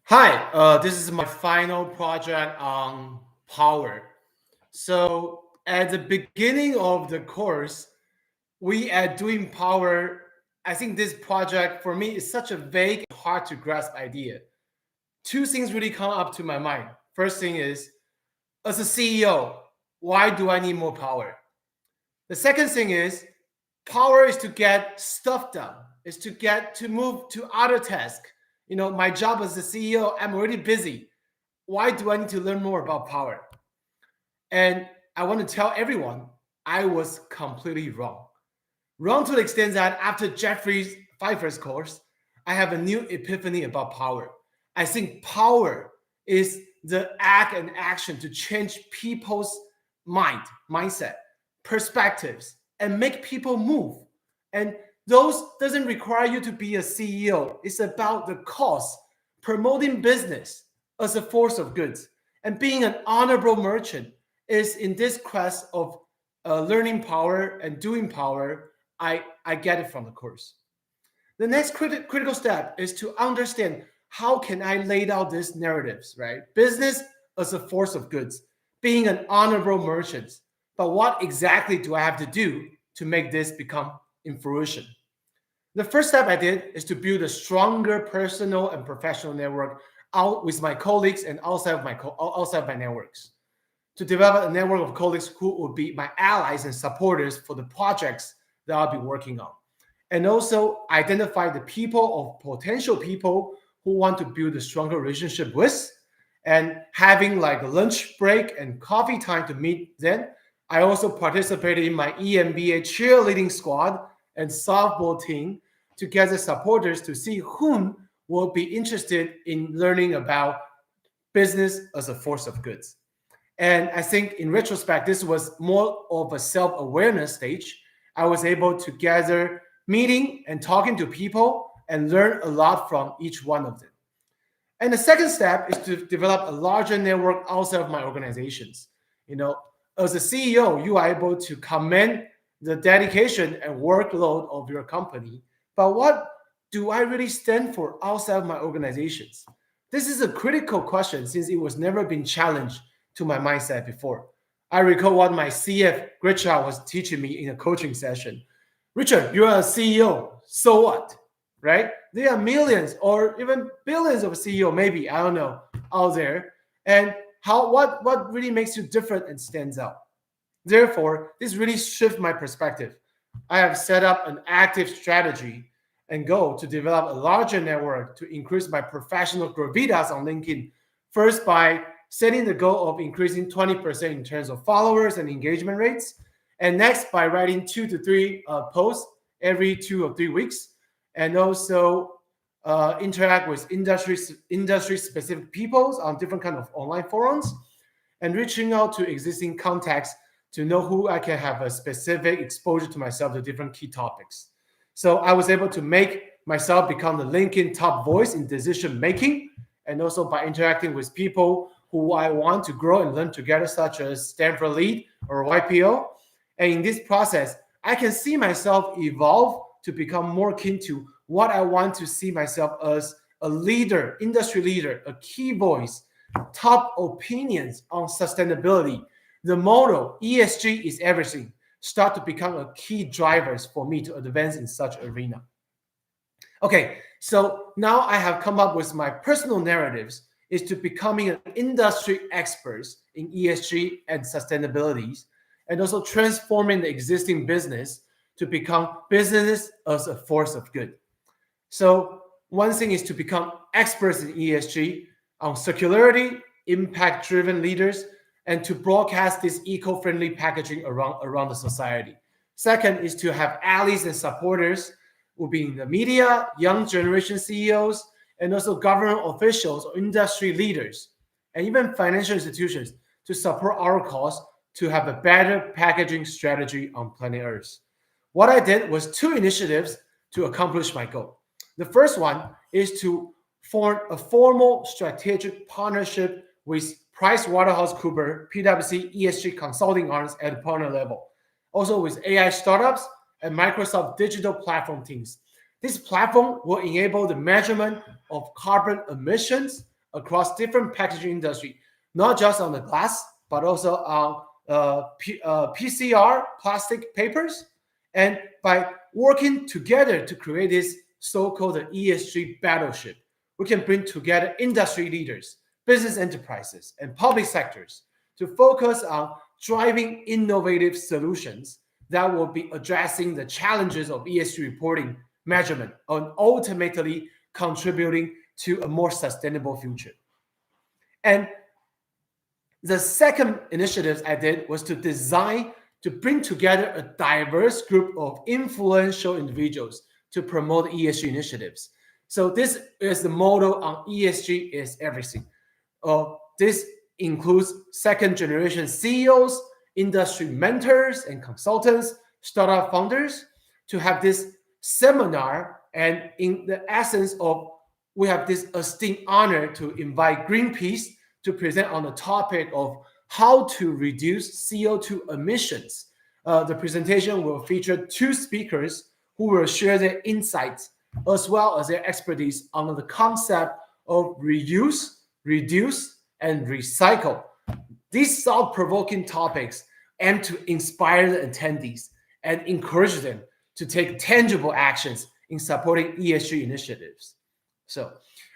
Hi, this is my final project on power. So, at the beginning of the course, we are doing power. I think this project for me is such a vague, hard to grasp idea. Two things really come up to my mind. First thing is, as a CEO, why do I need more power? The second thing is, power is to get stuff done, is to get to move to other tasks. My job as a CEO, I'm already busy. Why do I need to learn more about power? And I want to tell everyone I was completely wrong. Wrong to the extent that after Jeffrey Pfeiffer's course, I have a new epiphany about power. I think power is the act and action to change people's mindset, perspectives, and make people move. And those doesn't require you to be a CEO. It's about the cause, promoting business as a force of goods, and being an honorable merchant is in this quest of learning power and doing power. I get it from the course. The next critical step is to understand how can I lay out these narratives, right? Business as a force of goods, being an honorable merchant. But what exactly do I have to do to make this become in fruition? The first step I did is to build a stronger personal and professional network out with my colleagues and outside of my networks, to develop a network of colleagues who will be my allies and supporters for the projects that I'll be working on. And also identify the people or potential people who want to build a stronger relationship with, and having like a lunch break and coffee time to meet them. I also participated in my EMBA cheerleading squad and softball team to gather supporters to see whom will be interested in learning about business as a force of goods. And I think in retrospect, this was more of a self-awareness stage. I was able to gather meeting and talking to people and learn a lot from each one of them. And the second step is to develop a larger network outside of my organizations. As a CEO, you are able to commend the dedication and workload of your company. But what do I really stand for outside of my organizations? This is a critical question since it was never been challenged to my mindset before. I recall what my CF, Richard, was teaching me in a coaching session. Richard, you're a CEO, so what? Right? There are millions or even billions of CEO, maybe, I don't know, out there. And what really makes you different and stands out? Therefore, this really shifts my perspective. I have set up an active strategy and goal to develop a larger network to increase my professional gravitas on LinkedIn. First, by setting the goal of increasing 20% in terms of followers and engagement rates. And next, by writing 2 to 3 posts every 2 or 3 weeks. And also interact with industry-specific people on different kind of online forums. And reaching out to existing contacts to know who I can have a specific exposure to myself to different key topics. So I was able to make myself become the LinkedIn top voice in decision making, and also by interacting with people who I want to grow and learn together, such as Stanford Lead or YPO. And in this process, I can see myself evolve to become more keen to what I want to see myself as a leader, industry leader, a key voice, top opinions on sustainability. The motto, ESG is everything, start to become a key drivers for me to advance in such arena. Okay, so now I have come up with my personal narratives is to becoming an industry expert in ESG and sustainability, and also transforming the existing business to become business as a force of good. So one thing is to become experts in ESG on circularity, impact-driven leaders, and to broadcast this eco-friendly packaging around the society. Second is to have allies and supporters will be in the media, young generation CEOs, and also government officials or industry leaders, and even financial institutions to support our cause to have a better packaging strategy on planet Earth. What I did was 2 initiatives to accomplish my goal. The first one is to form a formal strategic partnership with PricewaterhouseCoopers, PwC ESG consulting arms at the partner level, also with AI startups and Microsoft digital platform teams. This platform will enable the measurement of carbon emissions across different packaging industry, not just on the glass, but also on PCR, plastic papers. And by working together to create this so-called ESG battleship, we can bring together industry leaders, business enterprises, and public sectors to focus on driving innovative solutions that will be addressing the challenges of ESG reporting, measurement, and ultimately contributing to a more sustainable future. And the second initiative I did was to bring together a diverse group of influential individuals to promote ESG initiatives. So this is the motto on ESG is everything. This includes second generation CEOs, industry mentors and consultants, startup founders to have this seminar. And in the essence of, we have this esteemed honor to invite Greenpeace to present on the topic of how to reduce CO2 emissions. The presentation will feature two speakers who will share their insights as well as their expertise on the concept of reuse, reduce, and recycle. These thought-provoking topics aim to inspire the attendees and encourage them to take tangible actions in supporting ESG initiatives. So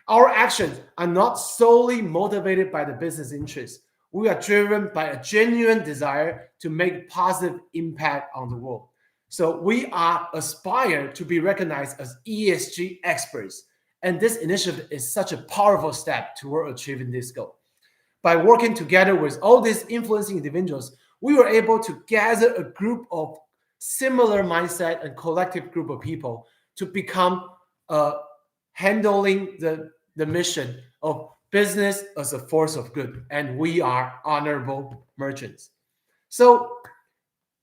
our actions are not solely motivated by the business interests. We are driven by a genuine desire to make positive impact on the world. So we are aspire to be recognized as ESG experts. And this initiative is such a powerful step toward achieving this goal. By working together with all these influencing individuals, we were able to gather a group of similar mindset and collective group of people to become handling the mission of business as a force of good, and we are honorable merchants. So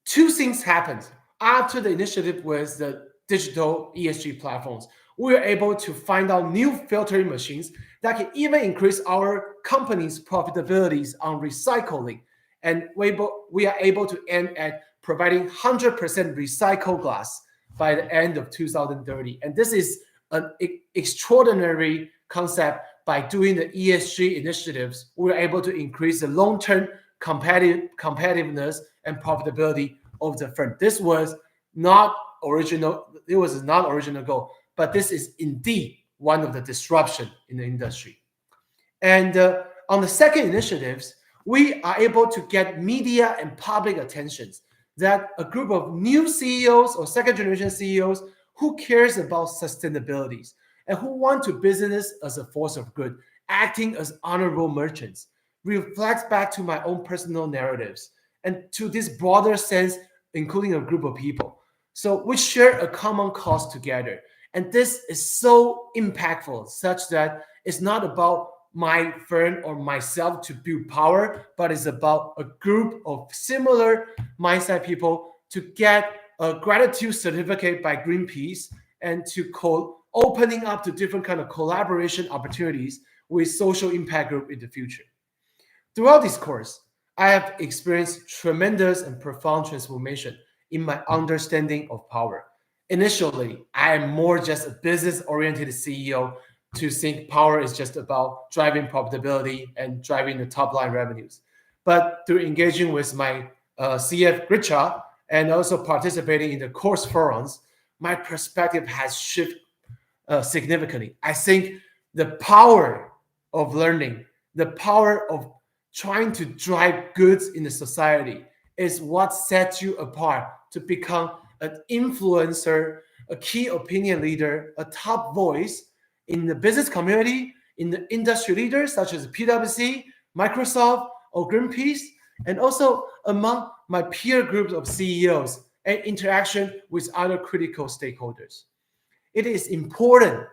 two things happened after the initiative with the digital ESG platforms. We were able to find out new filtering machines that can even increase our company's profitabilities on recycling. And we are able to end at providing 100% recycled glass by the end of 2030. And this is an extraordinary concept. By doing the ESG initiatives, we're able to increase the long-term competitiveness and profitability of the firm. This was not original. It was not original goal, but this is indeed one of the disruption in the industry. And on the second initiatives, we are able to get media and public attentions that a group of new CEOs or second generation CEOs who cares about sustainability and who want to business as a force of good, acting as honorable merchants, reflects back to my own personal narratives and to this broader sense, including a group of people. So we share a common cause together. And this is so impactful, such that it's not about my firm or myself to build power, but it's about a group of similar mindset people to get a gratitude certificate by Greenpeace and to opening up to different kind of collaboration opportunities with social impact group in the future. Throughout this course, I have experienced tremendous and profound transformation in my understanding of power. Initially, I am more just a business-oriented CEO to think power is just about driving profitability and driving the top-line revenues. But through engaging with my CF Gritcha and also participating in the course forums, my perspective has shifted significantly. I think the power of learning, the power of trying to drive goods in the society is what sets you apart to become an influencer, a key opinion leader, a top voice in the business community, in the industry leaders such as PwC, Microsoft, or Greenpeace, and also among my peer groups of CEOs and interaction with other critical stakeholders. It is important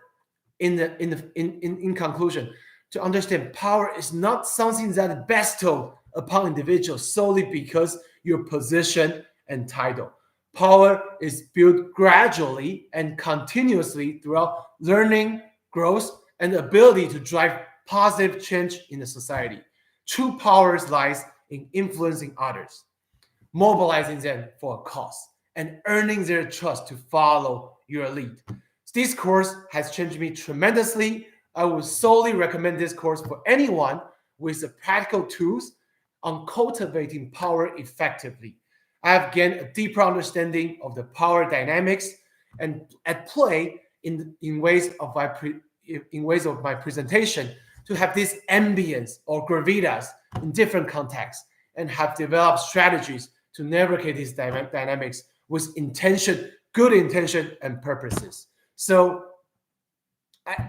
in conclusion to understand power is not something that is bestowed upon individuals solely because your position and title. Power is built gradually and continuously throughout learning, growth, and the ability to drive positive change in the society. True power lies in influencing others, mobilizing them for a cause, and earning their trust to follow your lead. This course has changed me tremendously I would solely recommend this course for anyone with the practical tools on cultivating power effectively. I have gained a deeper understanding of the power dynamics and at play in ways of my presentation to have this ambience or gravitas in different contexts, and have developed strategies to navigate these dynamics with intention, good intention, and purposes. So,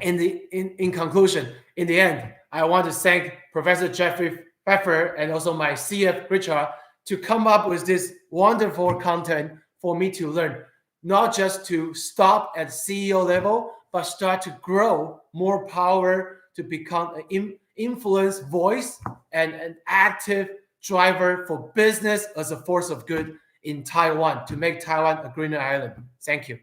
in conclusion, in the end, I want to thank Professor Jeffrey Pfeffer and also my CF Richard to come up with this wonderful content for me to learn, not just to stop at CEO level, but start to grow more power to become an influence voice and an active driver for business as a force of good in Taiwan to make Taiwan a greener island. Thank you.